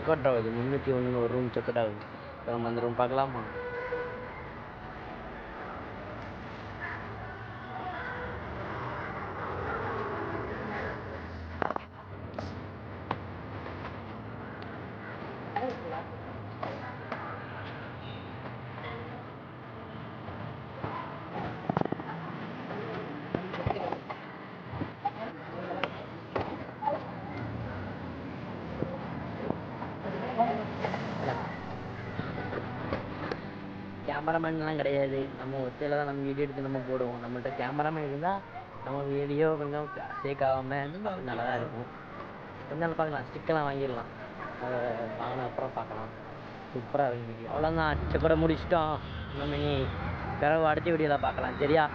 Check out ஆகுது 301 ஒரு room check out ஆகுது. இப்போ நம்ம அந்த ரூம் பார்க்கலாமா? கேமராமேன்லாம் கிடையாது, நம்ம ஒத்தையில் தான் நம்ம வீடியோ எடுத்து நம்ம போடுவோம். நம்மள்ட்ட கேமராமேன் இருந்தால் நம்ம வீடியோ கொஞ்சம் சேக் ஆகாமல் நல்லா தான் இருக்கும். கொஞ்ச நாள் பார்க்கலாம், ஸ்டிக்கெல்லாம் வாங்கிடலாம். அதை வாங்கின அப்புறம் பார்க்கலாம். சூப்பராக இருக்கு. அவ்வளோதான், செக்கோட முடிச்சிட்டோம். நம்ம பிறகு அடுத்த வீடியோவில் பார்க்கலாம். சரியா?